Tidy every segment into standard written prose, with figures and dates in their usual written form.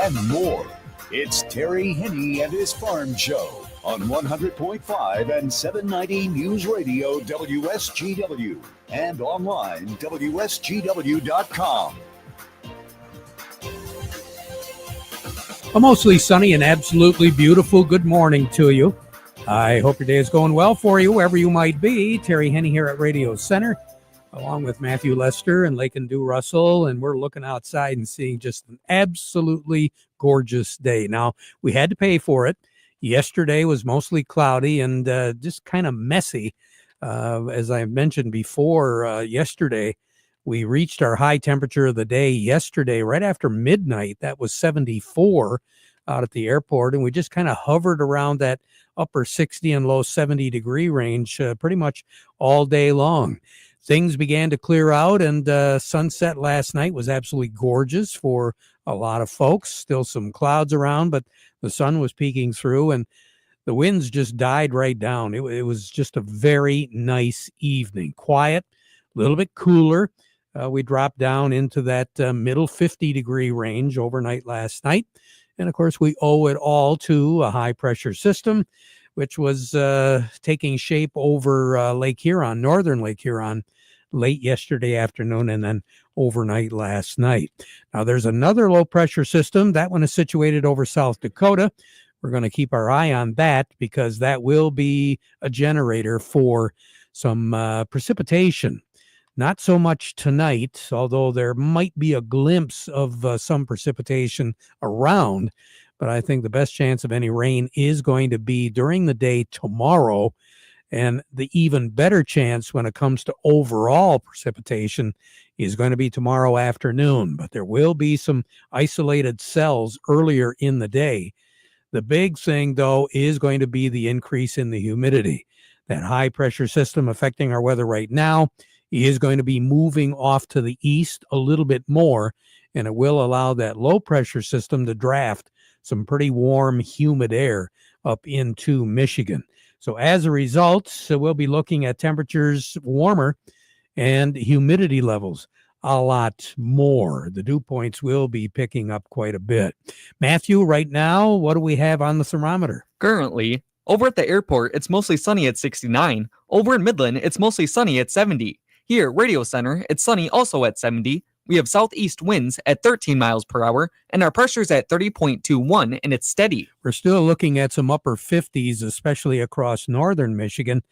and more. It's Terry Henne and his Farm Show on 100.5 and 790 News Radio WSGW and online WSGW.com. A mostly sunny and absolutely beautiful good morning to you. I hope your day is going well for you, wherever you might be. Terry Henne here at Radio Center, along with Matthew Lester and Lake and Dew Russell, and we're looking outside and seeing just an absolutely gorgeous day. Now, we had to pay for it. Yesterday was mostly cloudy and just kind of messy. As I mentioned before, yesterday, we reached our high temperature of the day yesterday, right after midnight. That was 74 out at the airport, and we just kind of hovered around that upper 60 and low 70 degree range pretty much all day long. Things began to clear out, and sunset last night was absolutely gorgeous for a lot of folks. Still some clouds around, but the sun was peeking through, and the winds just died right down. It was just a very nice evening. Quiet, a little bit cooler. We dropped down into that middle 50 degree range overnight last night. And, of course, we owe it all to a high-pressure system, which was taking shape over Lake Huron, northern Lake Huron, late yesterday afternoon and then overnight last night. Now, there's another low-pressure system. That one is situated over South Dakota. We're going to keep our eye on that because that will be a generator for some precipitation. Not so much tonight, although there might be a glimpse of some precipitation around. But I think the best chance of any rain is going to be during the day tomorrow. And the even better chance when it comes to overall precipitation is going to be tomorrow afternoon. But there will be some isolated cells earlier in the day. The big thing, though, is going to be the increase in the humidity. That high pressure system affecting our weather right now is going to be moving off to the east a little bit more, and it will allow that low pressure system to draft some pretty warm, humid air up into Michigan. So as a result, we'll be looking at temperatures warmer and humidity levels a lot more. The dew points will be picking up quite a bit. Matthew, right now, what do we have on the thermometer? Currently, over at the airport, it's mostly sunny at 69. Over in Midland, it's mostly sunny at 70. Here, Radio Center, it's sunny also at 70. We have southeast winds at 13 miles per hour, and our pressure's at 30.21, and it's steady. We're still looking at some upper 50s, especially across northern Michigan.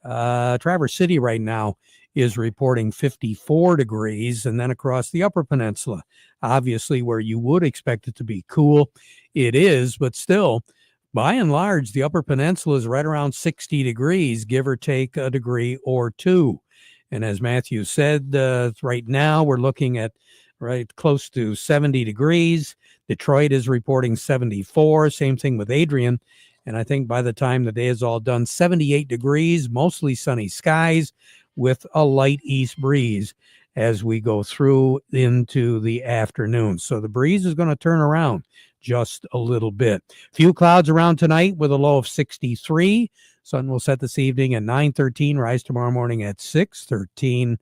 Traverse City right now is reporting 54 degrees, and then across the upper peninsula, obviously where you would expect it to be cool, it is, but still, by and large, the upper peninsula is right around 60 degrees, give or take a degree or two. And as Matthew said, right now we're looking at right close to 70 degrees. Detroit is reporting 74. Same thing with Adrian. And I think by the time the day is all done, 78 degrees, mostly sunny skies with a light east breeze as we go through into the afternoon. So the breeze is going to turn around just a little bit. Few clouds around tonight with a low of 63. Sun will set this evening at 9:13, rise tomorrow morning at 6:13.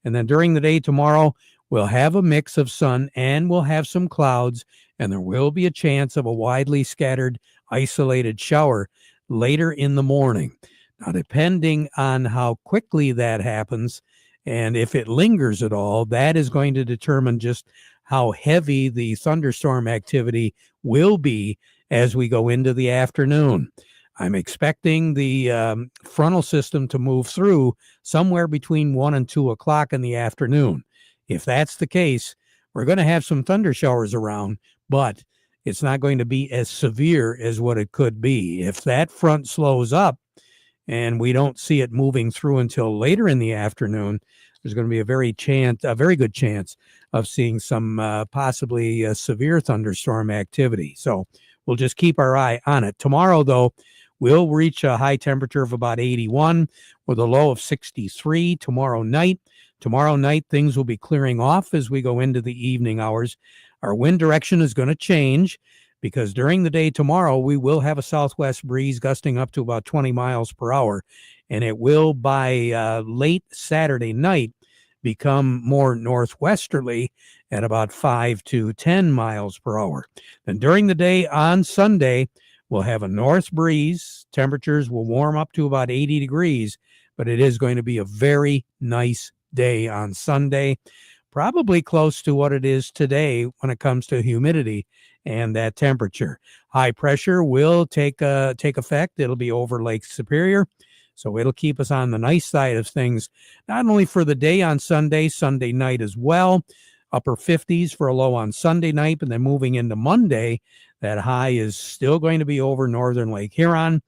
And then during the day tomorrow, we'll have a mix of sun and we'll have some clouds, and there will be a chance of a widely scattered, isolated shower later in the morning. Now, depending on how quickly that happens and if it lingers at all, that is going to determine just how heavy the thunderstorm activity will be as we go into the afternoon. I'm expecting the frontal system to move through somewhere between 1 and 2 o'clock in the afternoon. If that's the case, we're going to have some thunder showers around, but it's not going to be as severe as what it could be. If that front slows up and we don't see it moving through until later in the afternoon, there's going to be a very good chance of seeing some possibly severe thunderstorm activity. So we'll just keep our eye on it. Tomorrow, though, we'll reach a high temperature of about 81 with a low of 63 tomorrow night. Tomorrow night, things will be clearing off as we go into the evening hours. Our wind direction is going to change because during the day tomorrow, we will have a southwest breeze gusting up to about 20 miles per hour, and it will by late Saturday night become more northwesterly at about 5 to 10 miles per hour. Then during the day on Sunday, we'll have a north breeze. Temperatures will warm up to about 80 degrees, but it is going to be a very nice day on Sunday, probably close to what it is today when it comes to humidity and that temperature. High pressure will take effect. It'll be over Lake Superior, so it'll keep us on the nice side of things, not only for the day on Sunday night as well. Upper 50s for a low on Sunday night, and then moving into Monday, that high is still going to be over northern Lake Huron.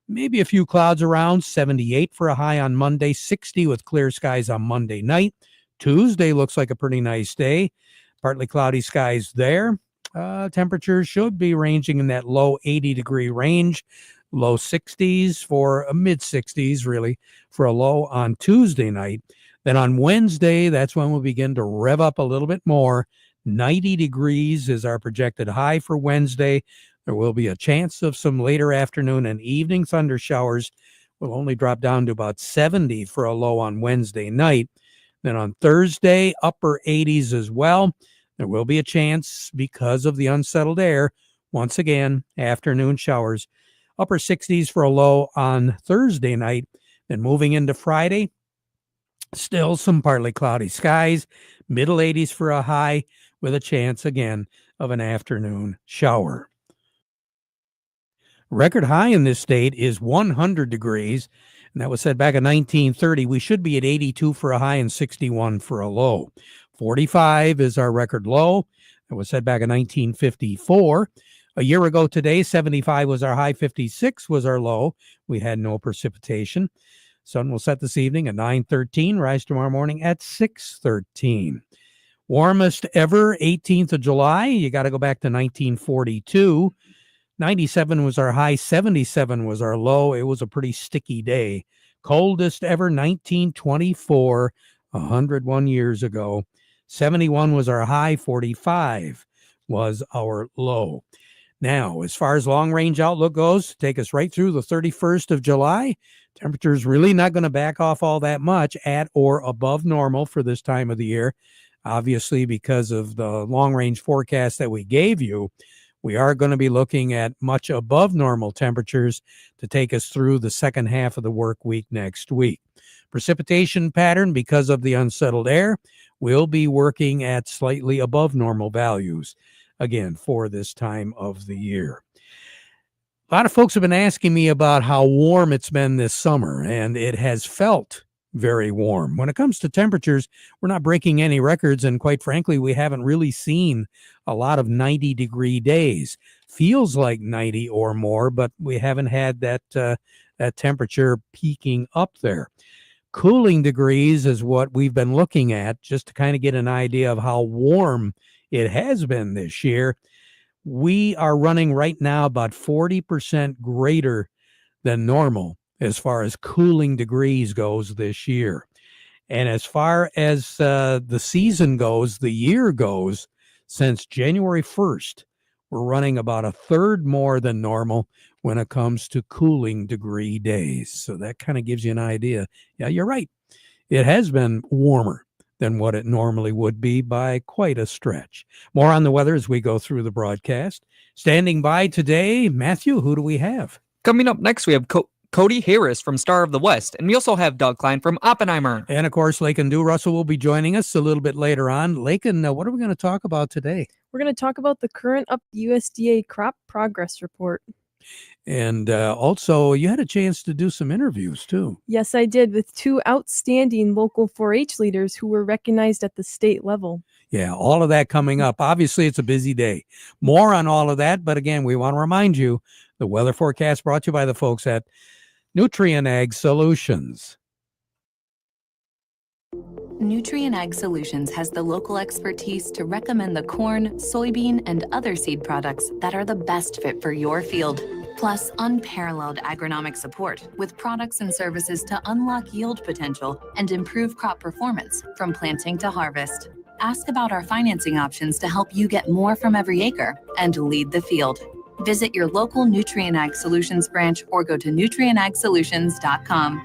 Maybe a few clouds around, 78 for a high on Monday, 60 with clear skies on Monday night. Tuesday looks like a pretty nice day. Partly cloudy skies there. Temperatures should be ranging in that low 80-degree range, low 60s for a mid-60s, really, for a low on Tuesday night. Then on Wednesday, that's when we'll begin to rev up a little bit more. 90 degrees is our projected high for Wednesday. There will be a chance of some later afternoon and evening thunder showers. We'll only drop down to about 70 for a low on Wednesday night. Then on Thursday, upper 80s as well. There will be a chance because of the unsettled air. Once again, afternoon showers. Upper 60s for a low on Thursday night. Then moving into Friday, still some partly cloudy skies. Middle 80s for a high with a chance again of an afternoon shower. Record high in this state is 100 degrees, and that was set back in 1930. We should be at 82 for a high and 61 for a low. 45 is our record low. That was set back in 1954. A year ago today, 75 was our high, 56 was our low. We had no precipitation. Sun will set this evening at 9:13, rise tomorrow morning at 6:13. Warmest ever, 18th of July. You got to go back to 1942. 97 was our high, 77 was our low. It was a pretty sticky day. Coldest ever, 1924, 101 years ago. 71 was our high, 45 was our low. Now, as far as long-range outlook goes, take us right through the 31st of July. Temperature's really not going to back off all that much at or above normal for this time of the year. Obviously, because of the long-range forecast that we gave you, we are going to be looking at much above normal temperatures to take us through the second half of the work week next week. Precipitation pattern, because of the unsettled air, will be working at slightly above normal values, again, for this time of the year. A lot of folks have been asking me about how warm it's been this summer, and it has felt very warm. When it comes to temperatures, we're not breaking any records, and quite frankly, we haven't really seen a lot of 90-degree days. Feels like 90 or more, but we haven't had that temperature peaking up there. Cooling degrees is what we've been looking at, just to kind of get an idea of how warm it has been this year. We are running right now about 40% greater than normal as far as cooling degrees goes this year. And as far as the season goes, the year goes, since January 1st, we're running about a third more than normal when it comes to cooling degree days. So that kind of gives you an idea. Yeah, you're right. It has been warmer than what it normally would be by quite a stretch. More on the weather as we go through the broadcast. Standing by today, Matthew, who do we have? Coming up next, we have Cody Harris from Star of the West, and we also have Doug Klein from Oppenheimer. And of course, Lakin Du Russell will be joining us a little bit later on. Lakin, what are we going to talk about today? We're going to talk about the current USDA crop progress report. And also, you had a chance to do some interviews, too. Yes, I did, with two outstanding local 4-H leaders who were recognized at the state level. Yeah, all of that coming up. Obviously, it's a busy day. More on all of that. But again, we want to remind you, the weather forecast brought to you by the folks at Nutrien Ag Solutions. Nutrien Ag Solutions has the local expertise to recommend the corn, soybean, and other seed products that are the best fit for your field. Plus, unparalleled agronomic support with products and services to unlock yield potential and improve crop performance from planting to harvest. Ask about our financing options to help you get more from every acre and lead the field. Visit your local Nutrien Ag Solutions branch or go to nutrienagsolutions.com.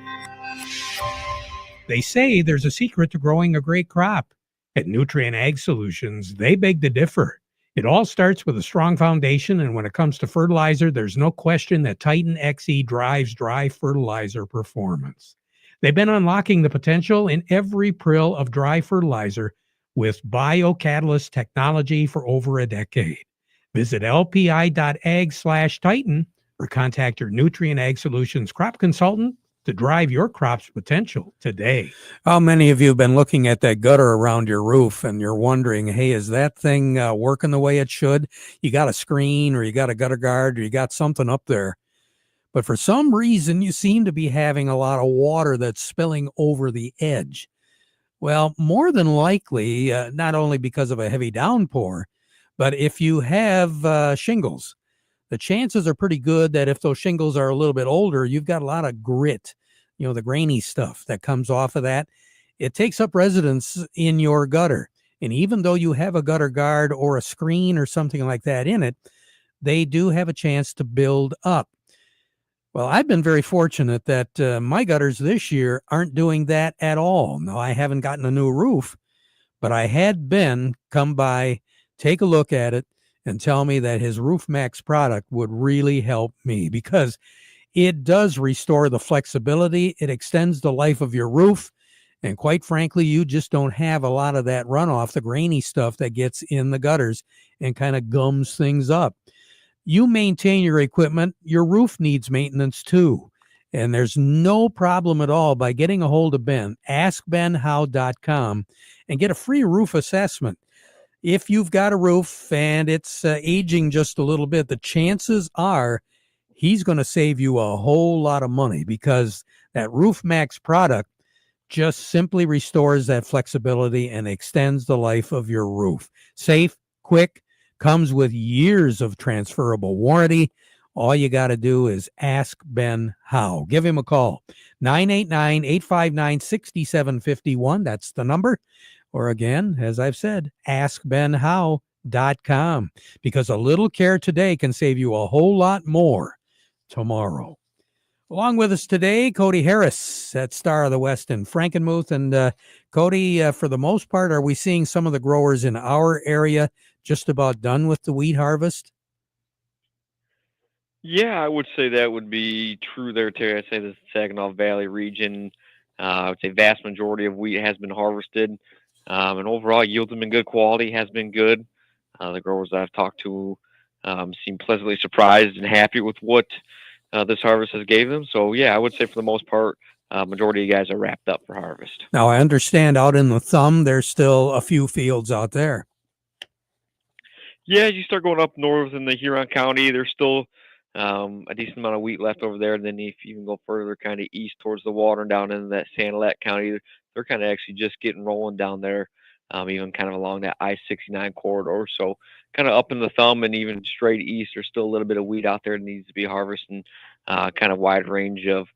They say there's a secret to growing a great crop. At Nutrient Ag Solutions, they beg to differ. It all starts with a strong foundation, and when it comes to fertilizer, there's no question that Titan XE drives dry fertilizer performance. They've been unlocking the potential in every prill of dry fertilizer with biocatalyst technology for over a decade. Visit lpi.ag/Titan or contact your Nutrient Ag Solutions crop consultant to drive your crop's potential today. How many of you have been looking at that gutter around your roof and you're wondering, hey, is that thing working the way it should? You got a screen or you got a gutter guard or you got something up there. But for some reason, you seem to be having a lot of water that's spilling over the edge. Well, more than likely, not only because of a heavy downpour, but if you have shingles, the chances are pretty good that if those shingles are a little bit older, you've got a lot of grit, the grainy stuff that comes off of that. It takes up residence in your gutter. And even though you have a gutter guard or a screen or something like that in it, they do have a chance to build up. Well, I've been very fortunate that my gutters this year aren't doing that at all. No, I haven't gotten a new roof, but I had Ben come by, take a look at it, and tell me that his Roof Max product would really help me because it does restore the flexibility. It extends the life of your roof. And quite frankly, you just don't have a lot of that runoff, the grainy stuff that gets in the gutters and kind of gums things up. You maintain your equipment, your roof needs maintenance too. And there's no problem at all by getting a hold of Ben. AskBenHow.com and get a free roof assessment. If you've got a roof and it's aging just a little bit, the chances are he's going to save you a whole lot of money because that Roof Max product just simply restores that flexibility and extends the life of your roof. Safe, quick, comes with years of transferable warranty. All you got to do is ask Ben How. Give him a call, 989-859-6751. That's the number. Or again, as I've said, askbenhow.com, because a little care today can save you a whole lot more tomorrow. Along with us today, Cody Harris at Star of the West in Frankenmuth. And Cody, for the most part, are we seeing some of the growers in our area just about done with the wheat harvest? Yeah, I would say that would be true there, Terry. I'd say the Saginaw Valley region, I would say vast majority of wheat has been harvested. And overall, yields have been good, quality has been good. The growers I've talked to seem pleasantly surprised and happy with what this harvest has gave them. So, yeah, I would say for the most part, majority of you guys are wrapped up for harvest. Now, I understand out in the thumb, there's still a few fields out there. Yeah, you start going up north in the Huron County, there's still a decent amount of wheat left over there. And then if you even go further kind of east towards the water and down into that Sanilac County, they're kind of actually just getting rolling down there, even kind of along that I-69 corridor. So kind of up in the thumb and even straight east, there's still a little bit of wheat out there that needs to be harvested, kind of wide range of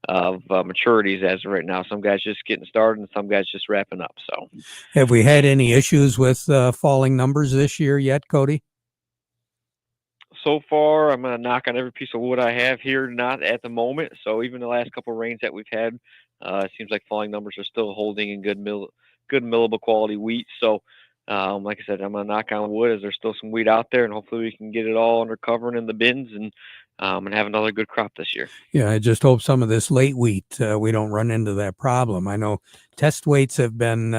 maturities as of right now. Some guys just getting started and some guys just wrapping up. So have we had any issues with falling numbers this year yet, Cody? So far, I'm going to knock on every piece of wood I have here, not at the moment. So even the last couple of rains that we've had, it seems like falling numbers are still holding in good millable quality wheat. So like I said, I'm going to knock on wood as there's still some wheat out there, and hopefully we can get it all under cover and in the bins and have another good crop this year. Yeah, I just hope some of this late wheat, we don't run into that problem. I know test weights have been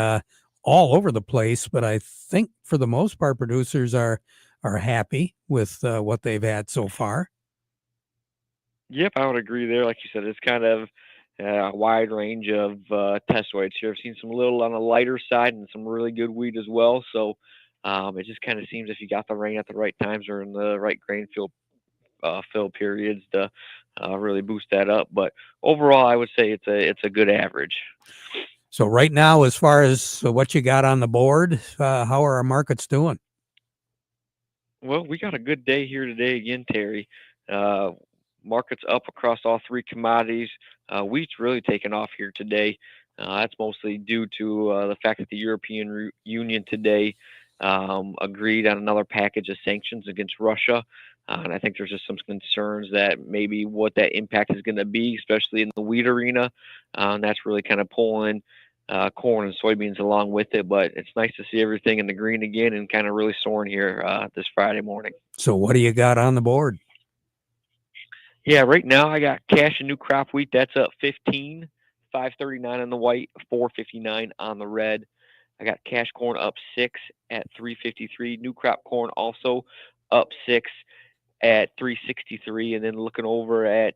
all over the place, but I think for the most part, producers are happy with what they've had so far. Yep, I would agree there. Like you said, it's kind of a wide range of test weights here. I've seen some little on the lighter side and some really good wheat as well. So it just kind of seems if you got the rain at the right times or in the right grain fill periods to really boost that up. But overall, I would say it's a good average. So right now, as far as what you got on the board, how are our markets doing? Well, we got a good day here today again, Terry. Markets up across all three commodities. Wheat's really taken off here today. That's mostly due to the fact that the European Union today agreed on another package of sanctions against Russia. And I think there's just some concerns that maybe what that impact is going to be, especially in the wheat arena. And that's really kind of pulling corn and soybeans along with it. But it's nice to see everything in the green again and kind of really soaring here this Friday morning. So what do you got on the board? Yeah, right now I got cash and new crop wheat. That's up 15, 539 on the white, 459 on the red. I got cash corn up 6 at 353. New crop corn also up 6 at 363. And then looking over at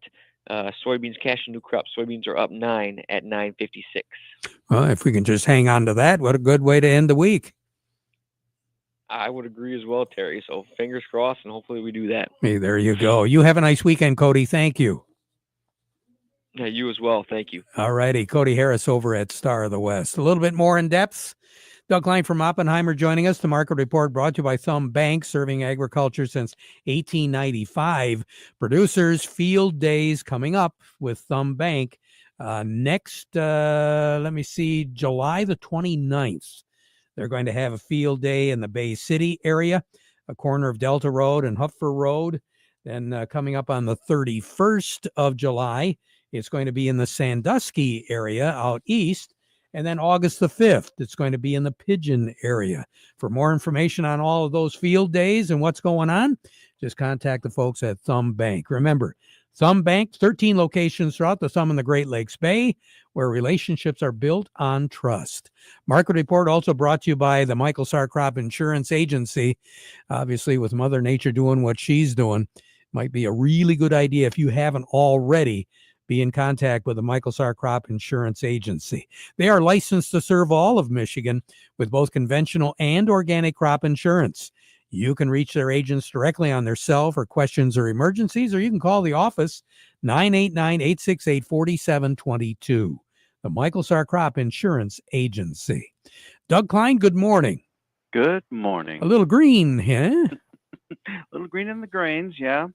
soybeans, cash and new crop soybeans are up 9 at 956. Well, if we can just hang on to that, what a good way to end the week. I would agree as well, Terry. So fingers crossed, and hopefully we do that. Hey, there you go. You have a nice weekend, Cody. Thank you. Yeah, you as well. Thank you. All righty. Cody Harris over at Star of the West. A little bit more in depth. Doug Klein from Oppenheimer joining us. The Market Report brought to you by Thumb Bank, serving agriculture since 1895. Producers Field Days coming up with Thumb Bank next, let me see, July the 29th. They're going to have a field day in the Bay City area, a corner of Delta Road and Hupfer Road. Then coming up on the 31st of July, it's going to be in the Sandusky area out east. And then August the 5th, it's going to be in the Pigeon area. For more information on all of those field days and what's going on, just contact the folks at Thumb Bank. Remember, Thumb Bank, 13 locations throughout the Thumb and the Great Lakes Bay, where relationships are built on trust. Market Report also brought to you by the Michael Sarr Crop Insurance Agency. Obviously, with Mother Nature doing what she's doing, might be a really good idea if you haven't already be in contact with the Michael Sarr Crop Insurance Agency. They are licensed to serve all of Michigan with both conventional and organic crop insurance. You can reach their agents directly on their cell for questions or emergencies, or you can call the office 989-868-4722. The Michael Sarr Crop Insurance Agency. Doug Klein, good morning. Good morning. A little green, huh? A little green in the grains, yeah.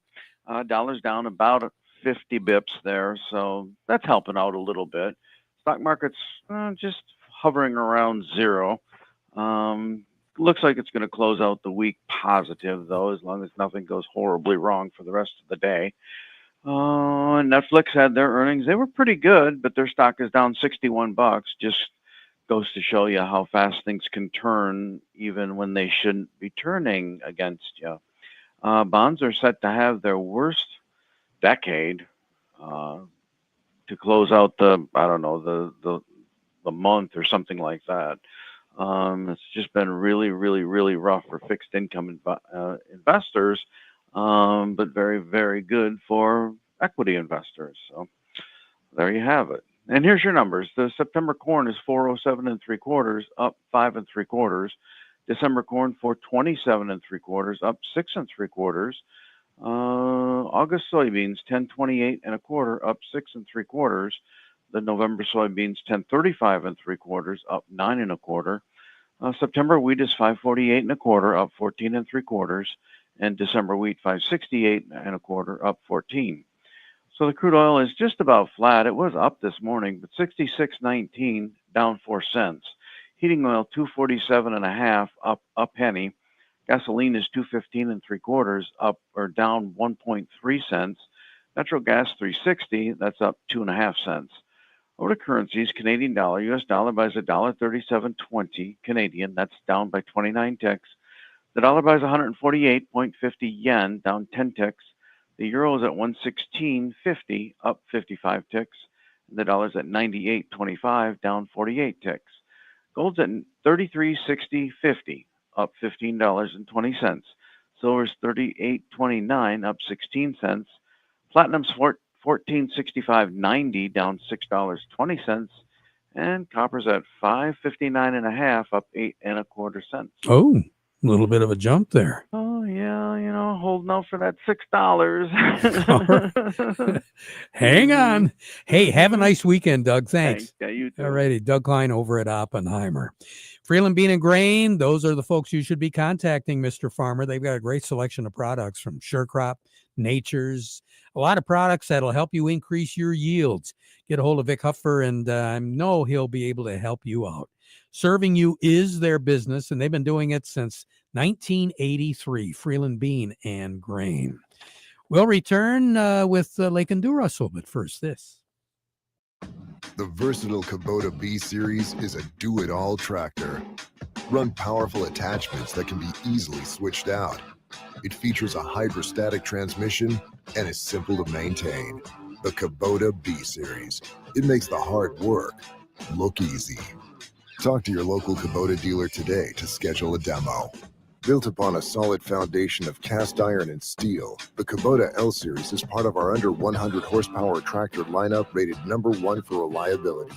Dollar's down about 50 bips there, so that's helping out a little bit. Stock market's just hovering around zero. Looks like it's going to close out the week positive, though, as long as nothing goes horribly wrong for the rest of the day. Netflix had their earnings. They were pretty good, but their stock is down $61. Just goes to show you how fast things can turn, even when they shouldn't be turning against you. Bonds are set to have their worst decade to close out the month or something like that. It's just been really, really, really rough for fixed income investors, but very, very good for equity investors. So there you have it. And here's your numbers. The September corn is 407 3/4, up 5 3/4. December corn 427 3/4, up 6 3/4. August soybeans 1028 1/4, up 6 3/4. The November soybeans 1035 3/4, up 9 1/4. September wheat is 548 1/4, up 14 3/4, and December wheat 568 1/4, up 14. So the crude oil is just about flat. It was up this morning, but 66.19, down 4 cents. Heating oil 247 1/2, up penny. Gasoline is 215 3/4, up or down 1.3 cents. Natural gas 360, that's up 2.5 cents. Over to currencies, Canadian dollar, US dollar buys $1.3720 Canadian, that's down by 29 ticks. The dollar buys 148.50 yen, down 10 ticks. The euro is at 116.50, up 55 ticks. The dollar's at 98.25, down 48 ticks. Gold's at 33.60.50, up $15.20. Silver's 38.29, up 16 cents. Platinum's 14.65.90, down $6.20. And copper's at 5.59 1/2, up 8 1/4 cents. Oh, a little bit of a jump there. Oh yeah, holding out for that $6. Hang on. Hey, have a nice weekend, Doug. Thanks. Yeah, you too. All righty. Doug Klein over at Oppenheimer. Freeland Bean and Grain, those are the folks you should be contacting, Mr. Farmer. They've got a great selection of products from Sure Crop, Nature's, a lot of products that'll help you increase your yields. Get a hold of Vic Huffer, and I know he'll be able to help you out. Serving you is their business, and they've been doing it since 1983, Freeland Bean and Grain. We'll return with Lake and Russell, but first this. The versatile Kubota B Series is a do-it-all tractor. Run powerful attachments that can be easily switched out. It features a hydrostatic transmission and is simple to maintain. The Kubota B Series. It makes the hard work look easy. Talk to your local Kubota dealer today to schedule a demo. Built upon a solid foundation of cast iron and steel, the Kubota L Series is part of our under 100 horsepower tractor lineup rated #1 for reliability.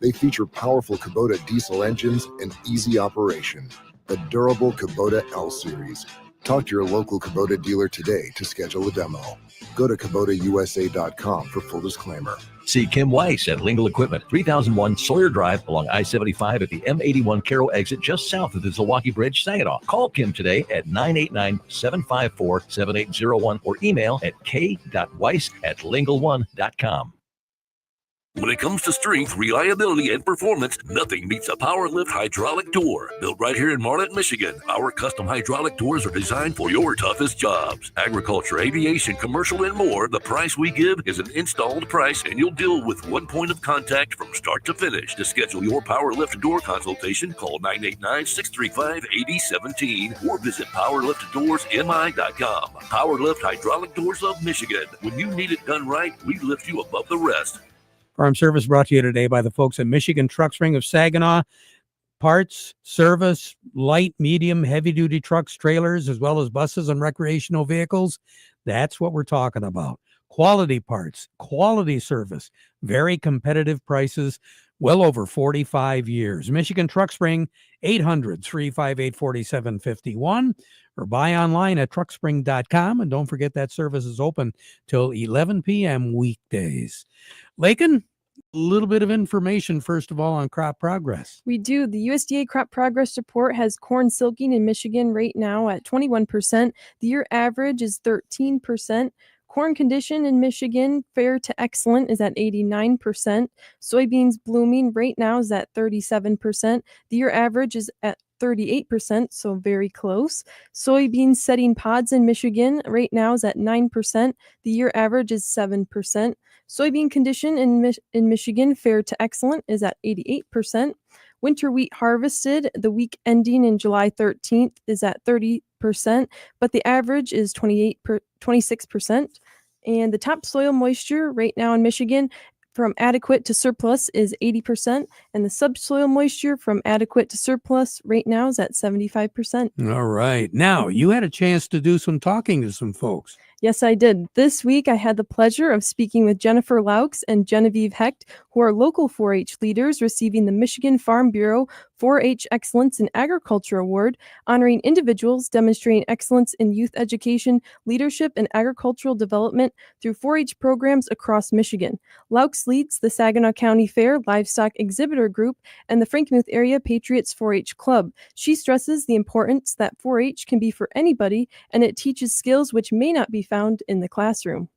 They feature powerful Kubota diesel engines and easy operation. The durable Kubota L Series. Talk to your local Kubota dealer today to schedule a demo. Go to KubotaUSA.com for full disclaimer. See Kim Weiss at Lingle Equipment, 3001 Sawyer Drive along I-75 at the M81 Carroll exit just south of the Zilwaukee Bridge, Saginaw. Call Kim today at 989-754-7801 or email at k.weiss@lingle1.com. When it comes to strength, reliability, and performance, nothing beats a PowerLift hydraulic door. Built right here in Marlette, Michigan, our custom hydraulic doors are designed for your toughest jobs. Agriculture, aviation, commercial, and more. The price we give is an installed price, and you'll deal with one point of contact from start to finish. To schedule your PowerLift door consultation, call 989-635-8017 or visit PowerLiftDoorsMI.com. PowerLift Hydraulic Doors of Michigan. When you need it done right, we lift you above the rest. Farm Service brought to you today by the folks at Michigan Truck Spring of Saginaw. Parts, service, light, medium, heavy-duty trucks, trailers, as well as buses and recreational vehicles. That's what we're talking about. Quality parts, quality service, very competitive prices, well over 45 years. Michigan Truck Spring, 800-358-4751, or buy online at truckspring.com. And don't forget that service is open till 11 p.m. weekdays. Lakin, a little bit of information, first of all, on crop progress. We do. The USDA crop progress report has corn silking in Michigan right now at 21%. The year average is 13%. Corn condition in Michigan, fair to excellent, is at 89%. Soybeans blooming right now is at 37%. The year average is at 38%, so very close. Soybeans setting pods in Michigan right now is at 9%. The year average is 7%. Soybean condition in Michigan, fair to excellent, is at 88%. Winter wheat harvested the week ending in July 13th is at 30%, but the average is 26%. And the top soil moisture right now in Michigan from adequate to surplus is 80%, and the subsoil moisture from adequate to surplus right now is at 75%. All right. Now, you had a chance to do some talking to some folks. Yes, I did. This week, I had the pleasure of speaking with Jennifer Laux and Genevieve Hecht, who are local 4-H leaders receiving the Michigan Farm Bureau 4-H Excellence in Agriculture Award, honoring individuals demonstrating excellence in youth education, leadership, and agricultural development through 4-H programs across Michigan. Laux leads the Saginaw County Fair Livestock Exhibitor Group and the Frankenmuth Area Patriots 4-H Club. She stresses the importance that 4-H can be for anybody, and it teaches skills which may not be found in the classroom.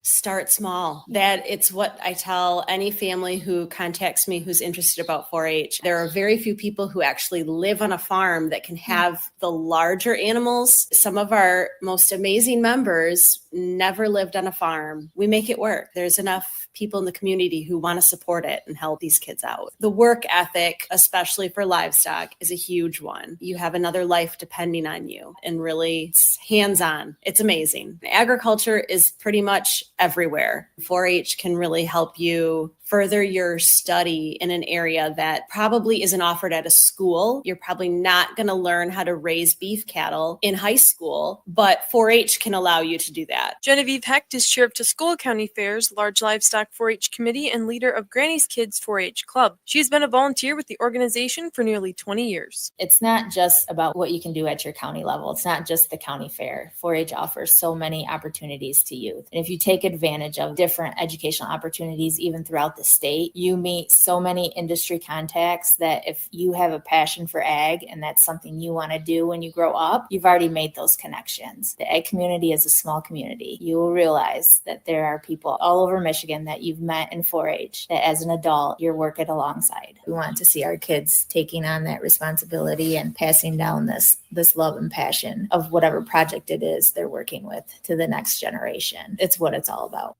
Start small. That it's what I tell any family who contacts me who's interested about 4-H. There are very few people who actually live on a farm that can have the larger animals. Some of our most amazing members never lived on a farm. We make it work. There's enough people in the community who want to support it and help these kids out. The work ethic, especially for livestock, is a huge one. You have another life depending on you, and really it's hands-on. It's amazing. Agriculture is pretty much everywhere. 4-H can really help you further your study in an area that probably isn't offered at a school. You're probably not going to learn how to raise beef cattle in high school, but 4-H can allow you to do that. Genevieve Hecht is chair of Tuscola County Fair's Large Livestock 4-H Committee and leader of Granny's Kids 4-H Club. She has been a volunteer with the organization for nearly 20 years. It's not just about what you can do at your county level. It's not just the county fair. 4-H offers so many opportunities to youth. And if you take advantage of different educational opportunities, even throughout the state, you meet so many industry contacts that if you have a passion for ag and that's something you want to do when you grow up, you've already made those connections. The ag community is a small community. You will realize that there are people all over Michigan that you've met in 4-H that as an adult you're working alongside. We want to see our kids taking on that responsibility and passing down this love and passion of whatever project it is they're working with to the next generation. It's what it's all about.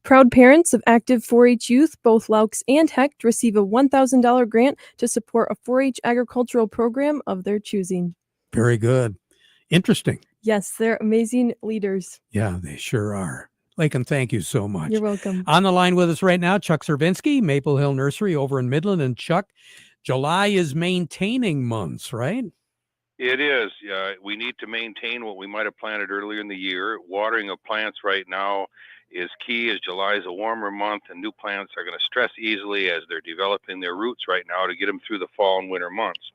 Proud parents of active 4-H youth, both Laux and Hecht, receive a $1,000 grant to support a 4-H agricultural program of their choosing. Very good. Interesting. Yes, they're amazing leaders. Yeah, they sure are. Lakin, thank you so much. You're welcome. On the line with us right now, Chuck Cervinski, Maple Hill Nursery over in Midland. And Chuck, July is maintaining months, right? It is. We need to maintain what we might have planted earlier in the year. Watering of plants right now is key, as July is a warmer month and new plants are going to stress easily as they're developing their roots right now to get them through the fall and winter months.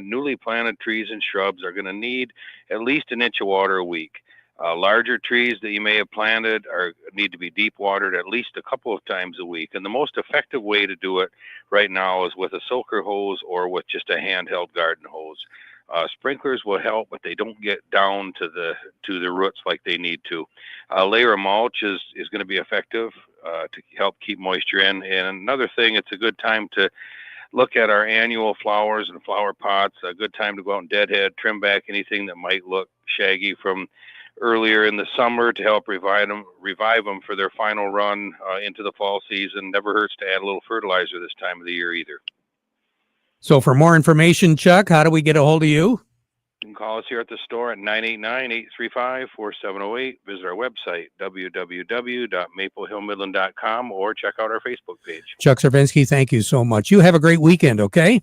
Newly planted trees and shrubs are going to need at least an inch of water a week. Larger trees that you may have planted need to be deep watered at least a couple of times a week. And the most effective way to do it right now is with a soaker hose or with just a handheld garden hose. Sprinklers will help, but they don't get down to the roots like they need to. A layer of mulch is going to be effective to help keep moisture in. And another thing, it's a good time to look at our annual flowers and flower pots. A good time to go out and deadhead, trim back anything that might look shaggy from earlier in the summer to help revive them for their final run into the fall season. Never hurts to add a little fertilizer this time of the year either. So for more information, Chuck, how do we get a hold of you? You can call us here at the store at 989-835-4708. Visit our website, www.maplehillmidland.com, or check out our Facebook page. Chuck Cervinski, thank you so much. You have a great weekend, okay?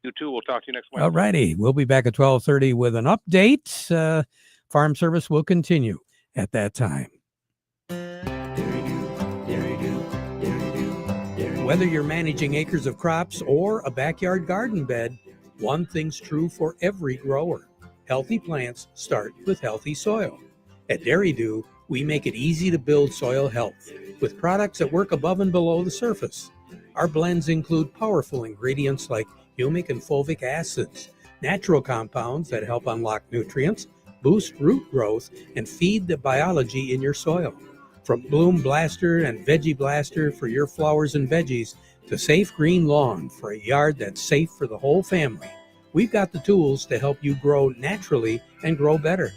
You too. We'll talk to you next Wednesday. All righty. We'll be back at 12:30 with an update. Farm service will continue at that time. Whether you're managing acres of crops or a backyard garden bed, one thing's true for every grower. Healthy plants start with healthy soil. At Dairy Do, we make it easy to build soil health with products that work above and below the surface. Our blends include powerful ingredients like humic and fulvic acids, natural compounds that help unlock nutrients, boost root growth, and feed the biology in your soil. From Bloom Blaster and Veggie Blaster for your flowers and veggies to Safe Green Lawn for a yard that's safe for the whole family, we've got the tools to help you grow naturally and grow better.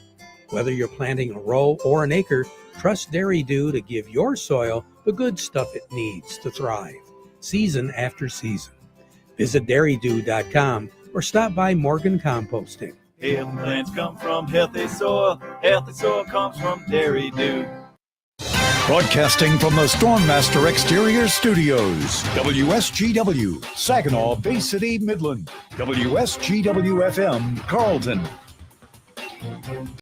Whether you're planting a row or an acre, trust Dairy Do to give your soil the good stuff it needs to thrive, season after season. Visit dairydo.com or stop by Morgan Composting. Healthy plants come from healthy soil. Healthy soil comes from Dairy Do. Broadcasting from the Stormmaster Exterior Studios, WSGW, Saginaw, Bay City, Midland, WSGW FM, Carlton.